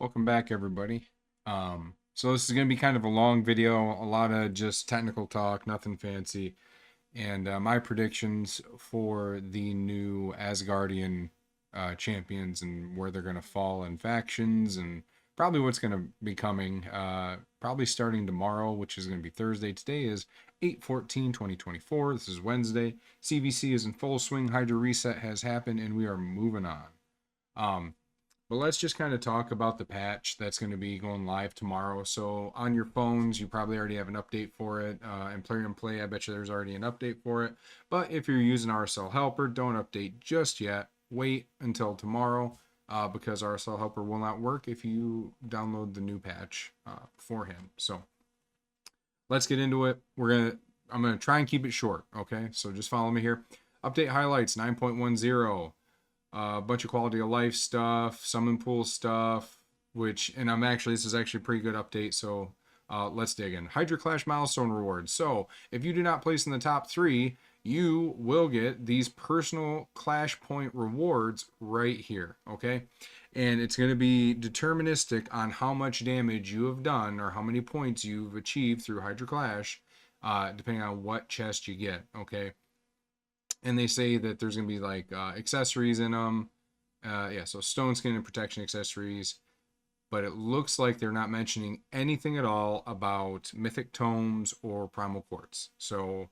Welcome back, everybody. So this is going to be kind of a long video, a lot of just technical talk, nothing fancy, and my predictions for the new Asgardian champions and where they're going to fall in factions and probably what's going to be coming, probably starting tomorrow, which is going to be Thursday. Today is 8/14/2024. This is Wednesday. CVC is in full swing. Hydra Reset has happened, and we are moving on. But let's just kind of talk about the patch that's going to be going live tomorrow. So on your phones, you probably already have an update for it. And Player and Play, I bet you there's already an update for it. But if you're using RSL Helper, don't update just yet. Wait until tomorrow because RSL Helper will not work if you download the new patch beforehand. So let's get into it. I'm gonna try and keep it short. Okay, so just follow me here. Update highlights 9.10. A bunch of quality of life stuff, summon pool stuff, this is actually a pretty good update. So let's dig in. Hydra Clash milestone rewards. So if you do not place in the top 3, you will get these personal Clash point rewards right here. Okay, and it's going to be deterministic on how much damage you have done or how many points you've achieved through Hydra Clash, depending on what chest you get. Okay. And they say that there's going to be like accessories in them. So stone skin and protection accessories. But it looks like they're not mentioning anything at all about mythic tomes or primal quartz. So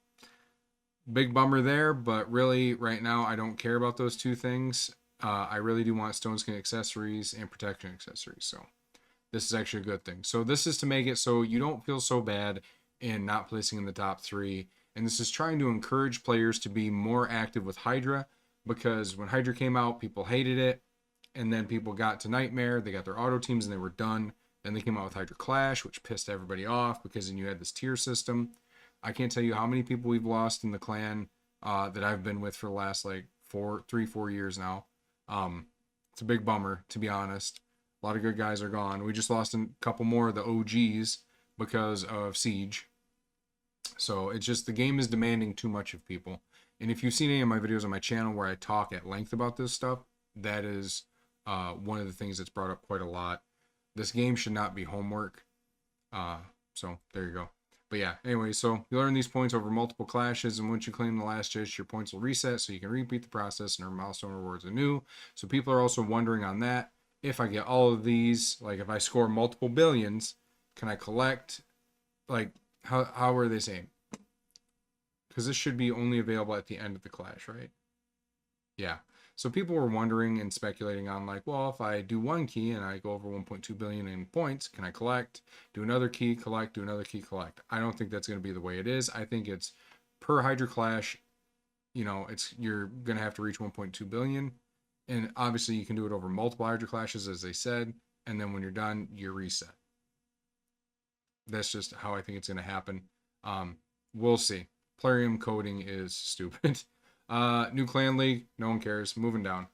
big bummer there. But really, right now, I don't care about those two things. I really do want stone skin accessories and protection accessories. So this is actually a good thing. So this is to make it so you don't feel so bad in not placing in the top 3. And this is trying to encourage players to be more active with Hydra, because when Hydra came out, people hated it. And then people got to Nightmare, they got their auto teams, and they were done. Then they came out with Hydra Clash, which pissed everybody off because then you had this tier system. I can't tell you how many people we've lost in the clan that I've been with for the last like 4 years now. It's a big bummer, to be honest. A lot of good guys are gone. We just lost a couple more of the OGs because of Siege. So it's just the game is demanding too much of people. And if you've seen any of my videos on my channel where I talk at length about this stuff, that is one of the things that's brought up quite a lot. This game should not be homework. So there you go. But yeah, anyway, so you learn these points over multiple clashes, and once you claim the last chest, your points will reset, so you can repeat the process and earn milestone rewards anew. So people are also wondering on that. If I get all of these, like if I score multiple billions, can I collect, like, how are they saying? Because this should be only available at the end of the clash, right? Yeah. So people were wondering and speculating on like, well, if I do one key and I go over 1.2 billion in points, can I collect? Do another key, collect, do another key, collect. I don't think that's going to be the way it is. I think it's per Hydra Clash, you're going to have to reach 1.2 billion. And obviously you can do it over multiple Hydra Clashes, as they said. And then when you're done, you're reset. That's just how I think it's going to happen. We'll see. Plarium coding is stupid. New clan league, no one cares. Moving down.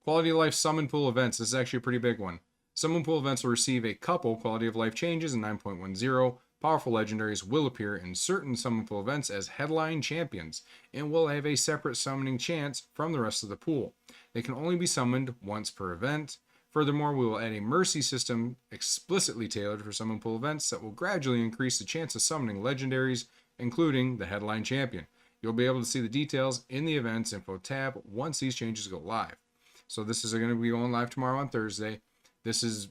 Quality of life summon pool events. This is actually a pretty big one. Summon pool events will receive a couple quality of life changes in 9.10. Powerful legendaries will appear in certain summon pool events as headline champions and will have a separate summoning chance from the rest of the pool. They can only be summoned once per event. Furthermore, we will add a mercy system explicitly tailored for summon pool events that will gradually increase the chance of summoning legendaries, including the headline champion. You'll be able to see the details in the events info tab once these changes go live. So this is going to be going live tomorrow on Thursday. This is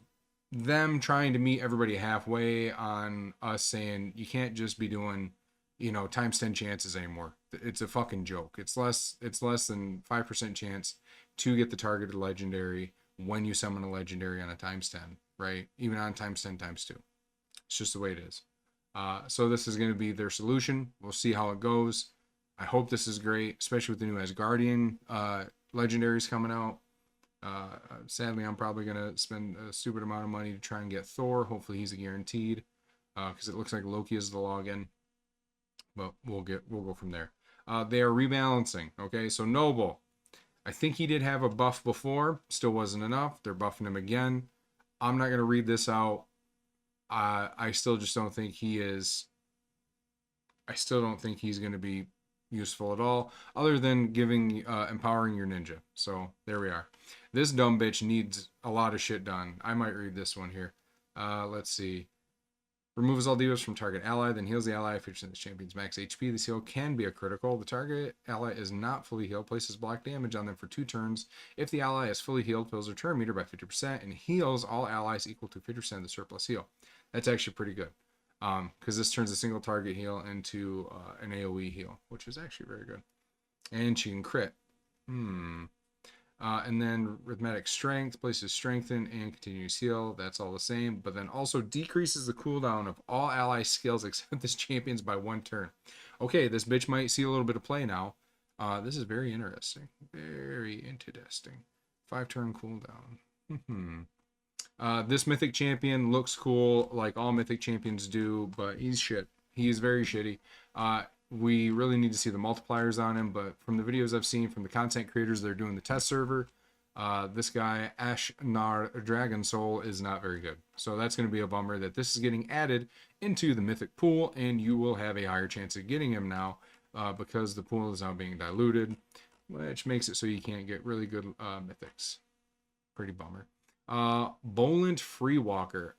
them trying to meet everybody halfway on us saying you can't just be doing, times 10 chances anymore. It's a fucking joke. It's less than 5% chance to get the targeted legendary when you summon a legendary on a times 10, right? Even on times 10 times 2. It's just the way it is. So this is going to be their solution. We'll see how it goes. I hope this is great, especially with the new Asgardian legendaries coming out. Sadly, I'm probably going to spend a stupid amount of money to try and get Thor. Hopefully he's a guaranteed, because it looks like Loki is the login. But we'll go from there. They are rebalancing. Okay, so Noble. I think he did have a buff before. Still wasn't enough. They're buffing him again. I'm not going to read this out. I still just don't think he is. I still don't think he's going to be useful at all, other than giving empowering your ninja. So there we are. This dumb bitch needs a lot of shit done. I might read this one here. Let's see. Removes all debuffs from target ally, then heals the ally featuring the champion's max HP. This heal can be a critical. The target ally is not fully healed, places block damage on them for 2 turns. If the ally is fully healed, fills their turn meter by 50% and heals all allies equal to 50% of the surplus heal. That's actually pretty good. Because this turns a single target heal into an AoE heal, which is actually very good. And she can crit. And then Rhythmic Strength, places Strengthen and Continuous Heal. That's all the same, but then also decreases the cooldown of all ally skills except this champion's by 1 turn. Okay, this bitch might see a little bit of play now. This is very interesting. Very interesting. 5-turn cooldown. This mythic champion looks cool, like all mythic champions do, but he's shit. He's very shitty. We really need to see the multipliers on him, but from the videos I've seen from the content creators that are doing the test server, this guy, Ashnar Dragon Soul, is not very good. So that's going to be a bummer that this is getting added into the mythic pool, and you will have a higher chance of getting him now because the pool is now being diluted, which makes it so you can't get really good mythics. Pretty bummer. Boland Freewalker.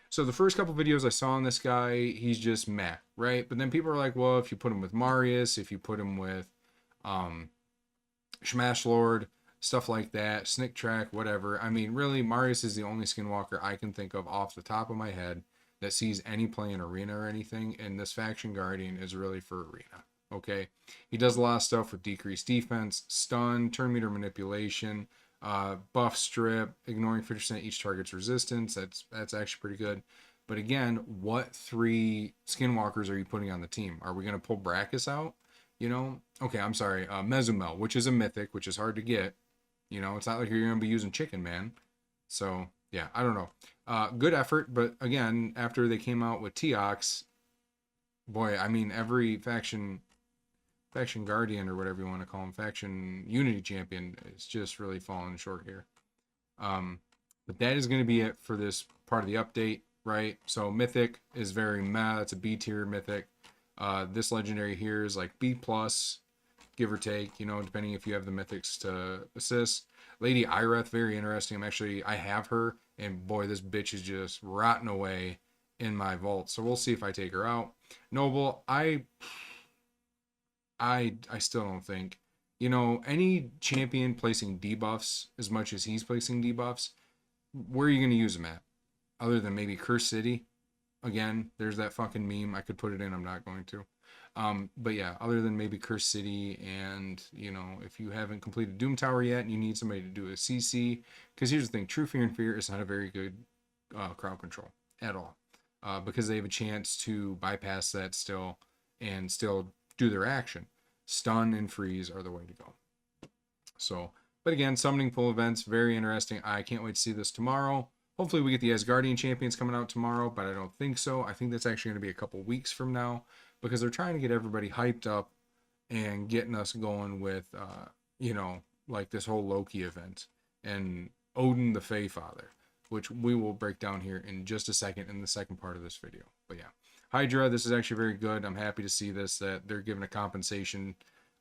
So the first couple videos I saw on this guy, he's just meh, right? But then people are like, well, if you put him with Marius, if you put him with Smash Lord, stuff like that, Snick Track, whatever. I mean, really, Marius is the only Skinwalker I can think of off the top of my head that sees any play in Arena or anything, and this Faction Guardian is really for Arena, okay? He does a lot of stuff with decreased defense, stun, turn meter manipulation, buff strip, ignoring 50% each target's resistance. That's actually pretty good. But again, what 3 Skinwalkers are you putting on the team? Are we going to pull Brachus out? You know? Okay, I'm sorry. Mezumel, which is a mythic, which is hard to get. You know, it's not like you're going to be using Chicken Man. So, yeah, I don't know. Good effort, but again, after they came out with Teox, boy, I mean, every faction Guardian or whatever you want to call him, faction Unity champion, is just really falling short here. But that is going to be it for this part of the update, right? So mythic is very meh. That's a B tier mythic. This legendary here is like B plus, give or take, you know, depending if you have the mythics to assist. Lady Ireth, very interesting. I have her, and boy, this bitch is just rotting away in my vault. So we'll see if I take her out. Noble, I still don't think, you know, any champion placing debuffs as much as he's placing debuffs, where are you going to use him at? Other than maybe Curse City. Again, there's that fucking meme. I could put it in. I'm not going to. But yeah, other than maybe Curse City, and, you know, if you haven't completed Doom Tower yet and you need somebody to do a CC, because here's the thing, True Fear and Fear is not a very good crowd control at all. Because they have a chance to bypass that still and still do their action. Stun and freeze are the way to go. So, but again, summoning pool events, very interesting. I can't wait to see this tomorrow. Hopefully we get the Asgardian champions coming out tomorrow, but I don't think so. I think that's actually going to be a couple weeks from now, because they're trying to get everybody hyped up and getting us going with, you know, like this whole Loki event and Odin the Fae Father, which we will break down here in just a second in the second part of this video. But yeah, Hydra, this is actually very good. I'm happy to see this, that they're giving a compensation.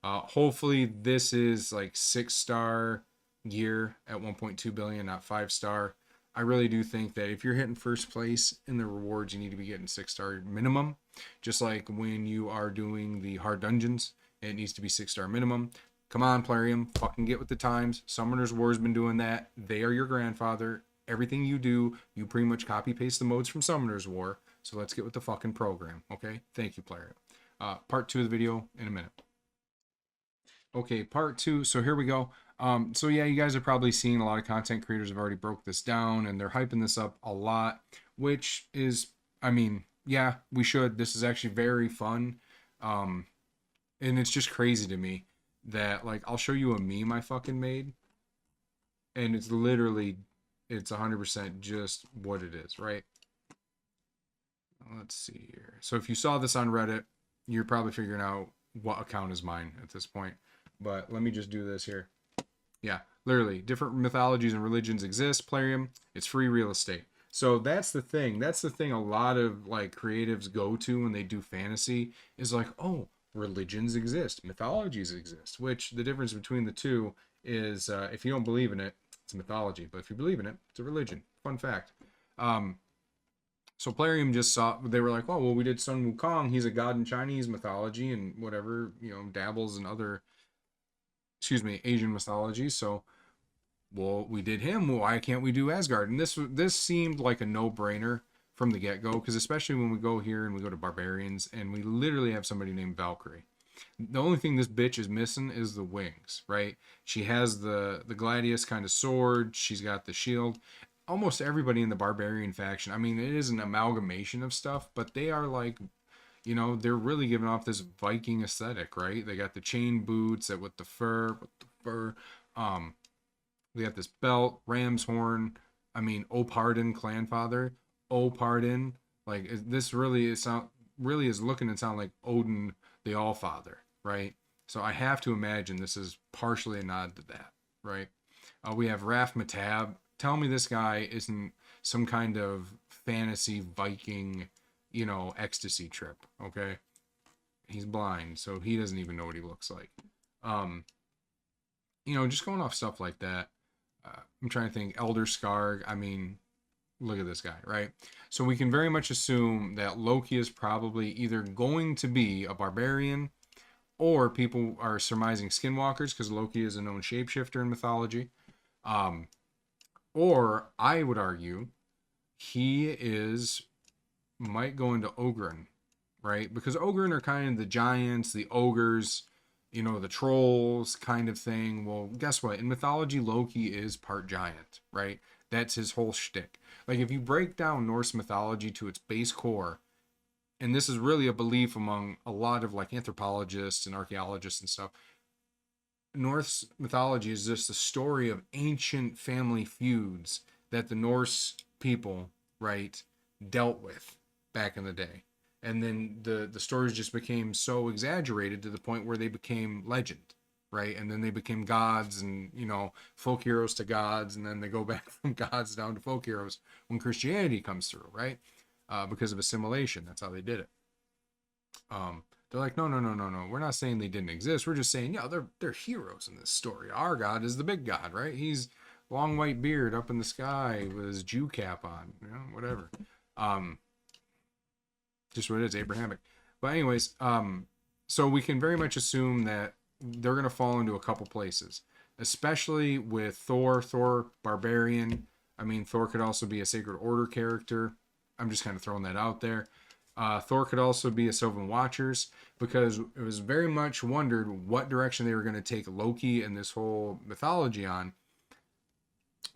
Hopefully this is like 6-star gear at 1.2 billion, not 5-star. I really do think that if you're hitting first place in the rewards, you need to be getting 6-star minimum. Just like when you are doing the hard dungeons, it needs to be 6-star minimum. Come on, Plarium, fucking get with the times. Summoner's War's been doing that. They are your grandfather. Everything you do, you pretty much copy paste the modes from Summoner's War. So let's get with the fucking program, okay? Thank you, Plarium. Part 2 of the video in a minute. Okay, part 2. So here we go. So yeah, you guys are probably seeing a lot of content creators have already broke this down, and they're hyping this up a lot, which is, I mean, yeah, we should. This is actually very fun. And it's just crazy to me that, like, I'll show you a meme I fucking made, and it's literally, it's 100% just what it is, right? Let's see here. So if you saw this on Reddit, you're probably figuring out what account is mine at this point. But let me just do this here. Yeah, literally, different mythologies and religions exist. Plarium, it's free real estate. So that's the thing. That's the thing a lot of, like, creatives go to when they do fantasy, is like, oh, religions exist, mythologies exist, which the difference between the two is if you don't believe in it, it's mythology. But if you believe in it, it's a religion. Fun fact. Um, so Plarium just saw, they were like, oh, well, we did Sun Wukong. He's a god in Chinese mythology and whatever, dabbles in other, excuse me, Asian mythology. So, well, we did him. Well, why can't we do Asgard? And this seemed like a no-brainer from the get-go, because especially when we go here and we go to barbarians and we literally have somebody named Valkyrie. The only thing this bitch is missing is the wings, right? She has the gladius kind of sword. She's got the shield. Almost everybody in the barbarian faction, I mean, it is an amalgamation of stuff, but they are like, they're really giving off this Viking aesthetic, right? They got the chain boots that with the fur. Um, they got this belt, ram's horn. I mean, oh pardon, clan father. Oh pardon. Like this really is looking and sound like Odin the Allfather, right? So I have to imagine this is partially a nod to that, right? We have Raf Matab. Tell me this guy isn't some kind of fantasy Viking, ecstasy trip, okay? He's blind, so he doesn't even know what he looks like. Just going off stuff like that. I'm trying to think. Elder Skarg. I mean, look at this guy, right? So we can very much assume that Loki is probably either going to be a barbarian, or people are surmising skinwalkers because Loki is a known shapeshifter in mythology. Or I would argue he might go into Ogryn, right? Because Ogryn are kind of the giants, the ogres, the trolls kind of thing. Well, guess what? In mythology, Loki is part giant, right? That's his whole shtick. Like, if you break down Norse mythology to its base core, and this is really a belief among a lot of like anthropologists and archaeologists and stuff, Norse mythology is just a story of ancient family feuds that the Norse people, right, dealt with back in the day. And then the stories just became so exaggerated to the point where they became legend, right? And then they became gods and, folk heroes to gods. And then they go back from gods down to folk heroes when Christianity comes through, right? Because of assimilation. That's how they did it. They're like, no. We're not saying they didn't exist. We're just saying, yeah, they're heroes in this story. Our God is the big God, right? He's long white beard up in the sky with his Jew cap on, whatever. Just what it is, Abrahamic. But anyways, so we can very much assume that they're going to fall into a couple places, especially with Thor, barbarian. I mean, Thor could also be a Sacred Order character. I'm just kind of throwing that out there. Thor could also be a Sylvan Watchers, because it was very much wondered what direction they were going to take Loki and this whole mythology on,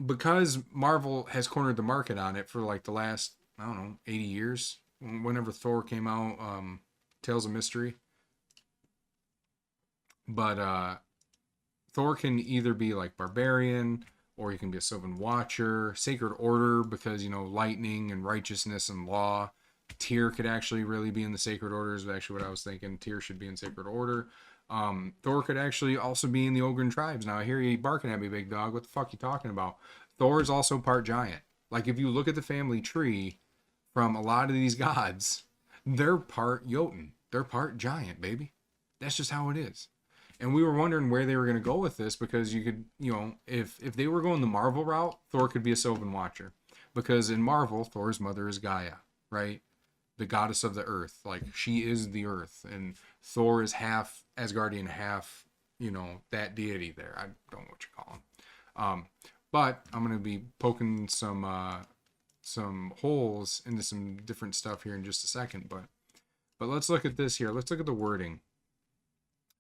because Marvel has cornered the market on it for like the last, 80 years. Whenever Thor came out, Tales of Mystery. But Thor can either be like barbarian, or he can be a Sylvan Watcher, Sacred Order, because, lightning and righteousness and law. Tyr could actually really be in the Sacred Order, is actually what I was thinking. Tyr should be in Sacred Order. Thor could actually also be in the Ogryn tribes. Now, I hear you barking at me, big dog. What the fuck are you talking about? Thor is also part giant. Like, if you look at the family tree from a lot of these gods, they're part Jotun. They're part giant, baby. That's just how it is. And we were wondering where they were going to go with this, because you could, if they were going the Marvel route, Thor could be a Sylvan Watcher. Because in Marvel, Thor's mother is Gaia, right? The goddess of the earth. Like, she is the earth. And Thor is half Asgardian, half, that deity there. I don't know what you call him. But I'm going to be poking some holes into some different stuff here in just a second. But let's look at this here. Let's look at the wording.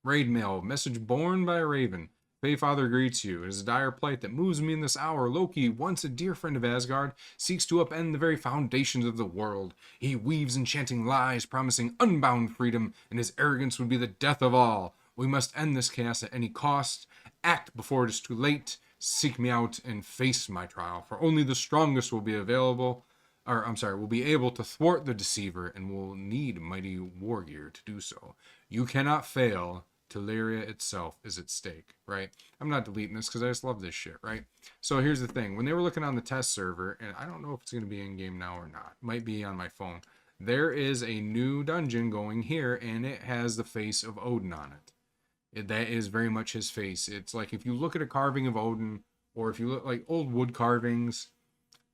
Raid mail. Message borne by a raven. Father greets you. It is a dire plight that moves me in this hour. Loki, once a dear friend of Asgard, seeks to upend the very foundations of the world. He weaves enchanting lies, promising unbound freedom, and his arrogance would be the death of all. We must end this chaos at any cost. Act before it is too late. Seek me out and face my trial, for only the strongest will be able to thwart the deceiver, and will need mighty war gear to do so. You cannot fail. Teleria itself is at stake, right? I'm not deleting this because I just love this shit, right? So here's the thing. When they were looking on the test server, and I don't know if it's going to be in-game now or not. It might be on my phone. There is a new dungeon going here, and it has the face of Odin on it. That is very much his face. It's like if you look at a carving of Odin, or if you look like old wood carvings,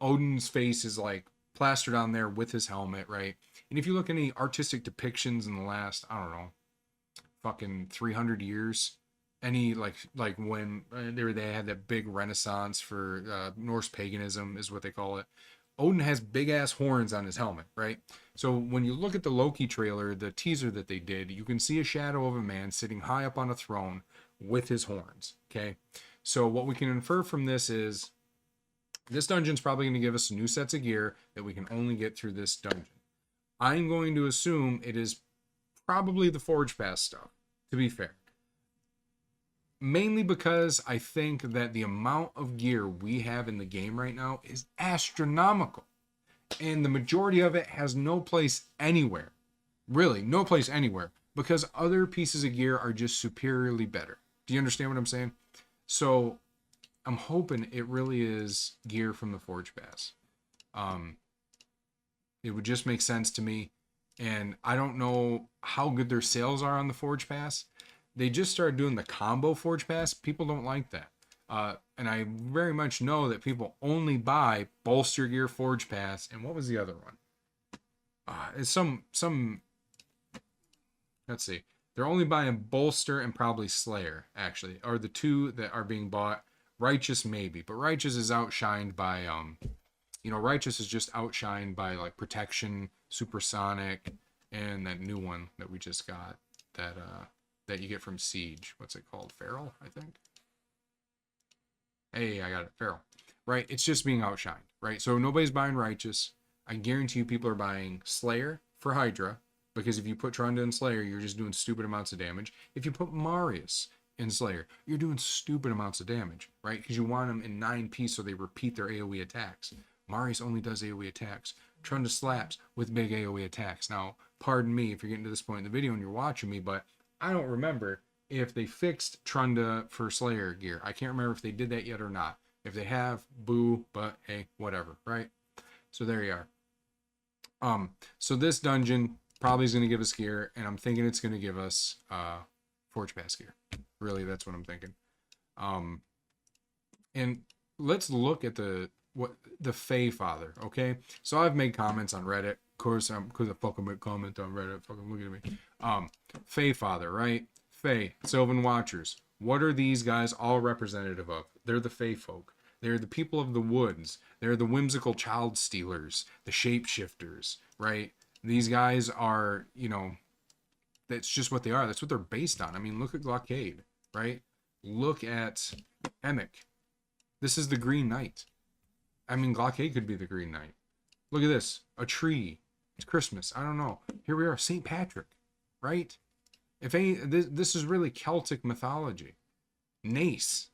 Odin's face is like plastered on there with his helmet, right? And if you look at any artistic depictions in the last, I don't know, fucking 300 years, any like when they had that big renaissance for Norse paganism is what they call it. Odin has big ass horns on his helmet, right? So when you look at the Loki trailer, the teaser that they did, you can see a shadow of a man sitting high up on a throne with his horns. Okay. So what we can infer from this is this dungeon's probably going to give us new sets of gear that we can only get through this dungeon. I'm going to assume it is probably the Forge Pass stuff, to be fair. Mainly because I think that the amount of gear we have in the game right now is astronomical. And the majority of it has no place anywhere. Really, no place anywhere. Because other pieces of gear are just superiorly better. Do you understand what I'm saying? So, I'm hoping it really is gear from the Forge Pass. It would just make sense to me. And I don't know how good their sales are on the Forge Pass. They just started doing the combo Forge Pass. People don't like that. And I very much know that people only buy Bolster Gear Forge Pass. And what was the other one? It's some, let's see. They're only buying Bolster and probably Slayer, actually, are the two that are being bought. Righteous maybe, but Righteous is outshined by, Righteous is just outshined by like Protection, Supersonic, and that new one that we just got that you get from Siege. What's it called? Feral, I think. Hey, I got it. Feral. Right? It's just being outshined, right? So nobody's buying Righteous. I guarantee you people are buying Slayer for Hydra, because if you put Trunda in Slayer, you're just doing stupid amounts of damage. If you put Marius in Slayer, you're doing stupid amounts of damage, right? Because you want them in 9P so they repeat their AoE attacks. Marius only does AoE attacks. Trunda slaps with big AoE attacks. Now, pardon me if you're getting to this point in the video and you're watching me, but I don't remember if they fixed Trunda for Slayer gear. I can't remember if they did that yet or not. If they have, boo, but hey, whatever, right? So there you are. So this dungeon probably is going to give us gear, and I'm thinking it's going to give us Forge Pass gear. Really, that's what I'm thinking. And let's look at the Fae Father, okay? So I've made comments on Reddit. Of course, because I fucking make comment on Reddit. Fucking look at me. Fae Father, right? Fae, Sylvan Watchers. What are these guys all representative of? They're the Fae folk. They're the people of the woods. They're the whimsical child stealers, the shapeshifters, right? These guys are, that's just what they are. That's what they're based on. I mean, look at Blockade, right? Look at Emic. This is the Green Knight. I mean, Blockade could be the Green Knight. Look at this. A tree. It's Christmas. I don't know. Here we are. St. Patrick, right? If any, this is really Celtic mythology. Nace.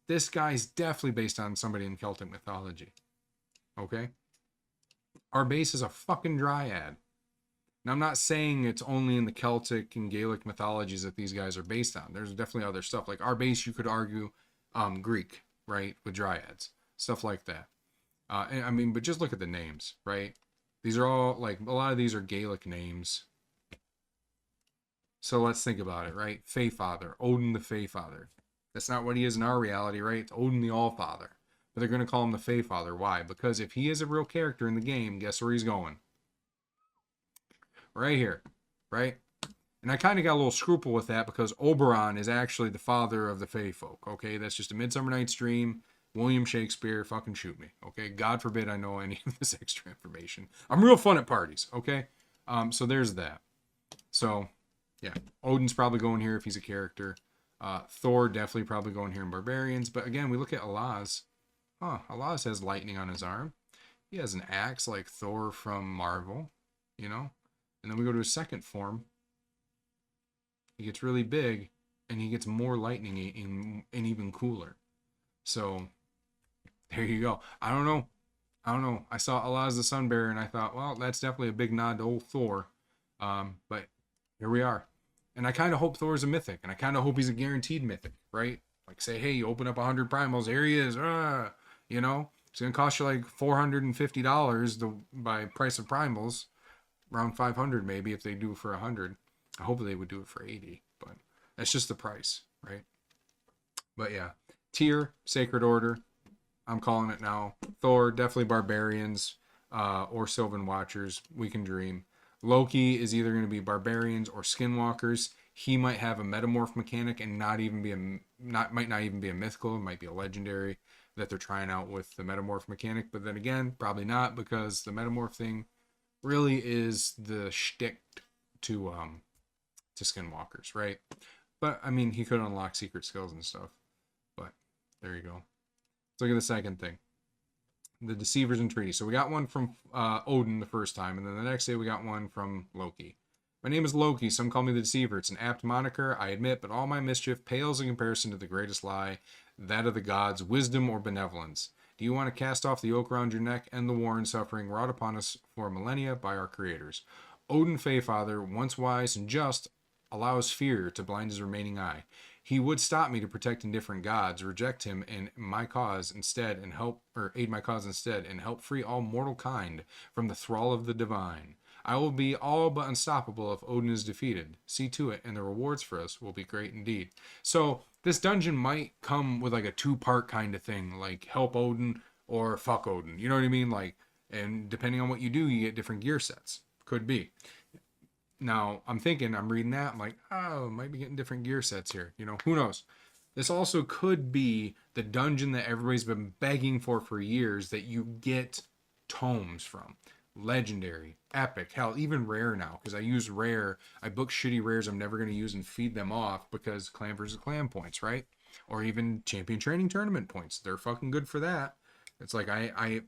This guy's definitely based on somebody in Celtic mythology. Okay? Our base is a fucking dryad. Now, I'm not saying it's only in the Celtic and Gaelic mythologies that these guys are based on. There's definitely other stuff. Like our base, you could argue Greek, right? With dryads. Stuff like that. But just look at the names, right? These are all, like, a lot of these are Gaelic names. So let's think about it, right? Fae Father. Odin the Fae Father. That's not what he is in our reality, right? It's Odin the All-Father. But they're going to call him the Fae Father. Why? Because if he is a real character in the game, guess where he's going? Right here, right? And I kind of got a little scruple with that because Oberon is actually the father of the Fae folk, okay? That's just a Midsummer Night's Dream. William Shakespeare, fucking shoot me, okay? God forbid I know any of this extra information. I'm real fun at parties, okay? So there's that. So, yeah. Odin's probably going here if he's a character. Thor definitely probably going here in Barbarians. But again, we look at Alaz. Alaz has lightning on his arm. He has an axe like Thor from Marvel, And then we go to his second form. He gets really big, and he gets more lightning and even cooler. So, there you go. I don't know. I saw Alaz the Sunbearer, and I thought, well, that's definitely a big nod to old Thor. But here we are. And I kind of hope Thor's a mythic, and I kind of hope he's a guaranteed mythic, right? Like, say, hey, you open up 100 primals, here he is. It's going to cost you like $450 by price of primals. around 500 maybe if they do it for 100. I hope they would do it for 80, but that's just the price, right? But yeah, tier, Sacred Order, I'm calling it now. Thor, definitely barbarians, or Sylvan Watchers. We can dream. Loki is either going to be barbarians or skinwalkers. He might have a metamorph mechanic and not even be might not even be a mythical. It might be a legendary that they're trying out with the metamorph mechanic. But then again, probably not, because the metamorph thing really is the shtick to skinwalkers, right? But I mean, he could unlock secret skills and stuff. But there you go. Let's look at the second thing. The Deceivers and Treaty. So we got one from Odin the first time, and then the next day we got one from Loki. My name is Loki. Some call me the Deceiver. It's an apt moniker, I admit, but all my mischief pales in comparison to the greatest lie, that of the gods, wisdom or benevolence. Do you want to cast off the yoke around your neck and the war and suffering wrought upon us for millennia by our creators? Odin Feyfather, once wise and just, allows fear to blind his remaining eye. He would stop me to protect indifferent gods, reject him and my cause instead, and aid my cause instead, and help free all mortal kind from the thrall of the divine. I will be all but unstoppable if Odin is defeated. See to it, and the rewards for us will be great indeed. So this dungeon might come with like a two-part kind of thing, like help Odin or fuck Odin. You know what I mean? Like, and depending on what you do, you get different gear sets. Could be. Now, I'm reading that, I'm like, oh, might be getting different gear sets here. You know, who knows? This also could be the dungeon that everybody's been begging for years, that you get tomes from. Legendary, epic, hell, even rare now, because I use rare. I book shitty rares I'm never going to use and feed them off because clan versus clan points, right? Or even champion training tournament points. They're fucking good for that. It's like I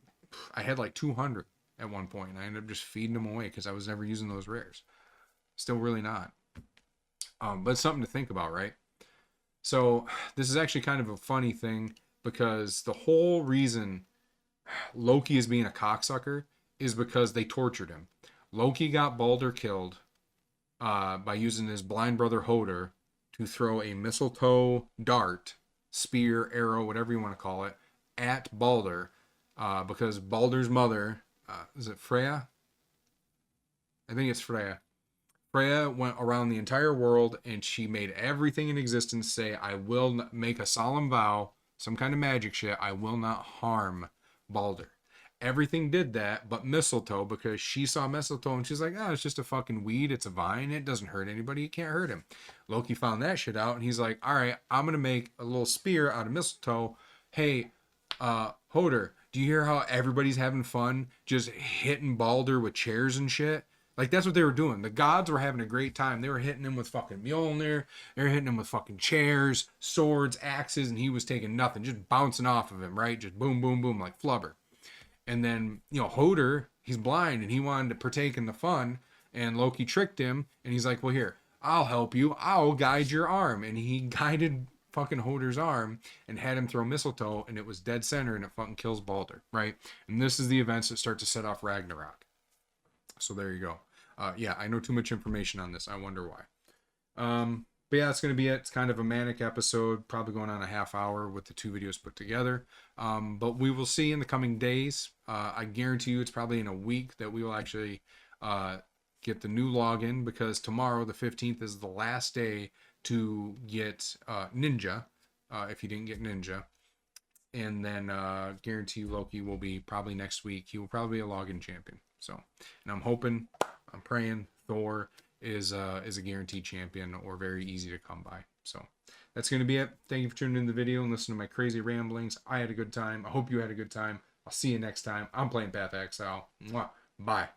had like 200 at one point, and I ended up just feeding them away because I was never using those rares. Still really not. But it's something to think about, right? So this is actually kind of a funny thing, because the whole reason Loki is being a cocksucker is because they tortured him. Loki got Balder killed by using his blind brother Hoder to throw a mistletoe dart, spear, arrow, whatever you want to call it, at Balder, because Balder's mother, is it Freya? I think it's Freya. Freya went around the entire world and she made everything in existence say, I will make a solemn vow, some kind of magic shit, I will not harm Balder. Everything did that but mistletoe, because she saw mistletoe and she's like, oh, it's just a fucking weed, it's a vine, it doesn't hurt anybody, it can't hurt him. Loki found that shit out and he's like, all right, I'm gonna make a little spear out of mistletoe. Hey, Hoder, do you hear how everybody's having fun just hitting Balder with chairs and shit? Like, that's what they were doing. The gods were having a great time. They were hitting him with fucking Mjolnir. They were hitting him with fucking chairs, swords, axes, and he was taking nothing, just bouncing off of him, right? Just boom, boom, boom, like flubber. And then, Hoder, he's blind, and he wanted to partake in the fun, and Loki tricked him, and he's like, well, here, I'll help you. I'll guide your arm. And he guided fucking Hoder's arm and had him throw mistletoe, and it was dead center, and it fucking kills Balder, right? And this is the events that start to set off Ragnarok. So there you go. Yeah, I know too much information on this. I wonder why. But yeah, that's going to be it. It's kind of a manic episode, probably going on a half hour with the two videos put together. But we will see in the coming days. I guarantee you it's probably in a week that we will actually get the new login, because tomorrow, the 15th, is the last day to get Ninja, if you didn't get Ninja. And then guarantee you Loki will be probably next week. He will probably be a login champion. So, and I'm praying Thor is a guaranteed champion or very easy to come by. So that's going to be it. Thank you for tuning in the video and listening to my crazy ramblings. I had a good time. I hope you had a good time. I'll see you next time. I'm playing Path of Exile. Mwah. Bye.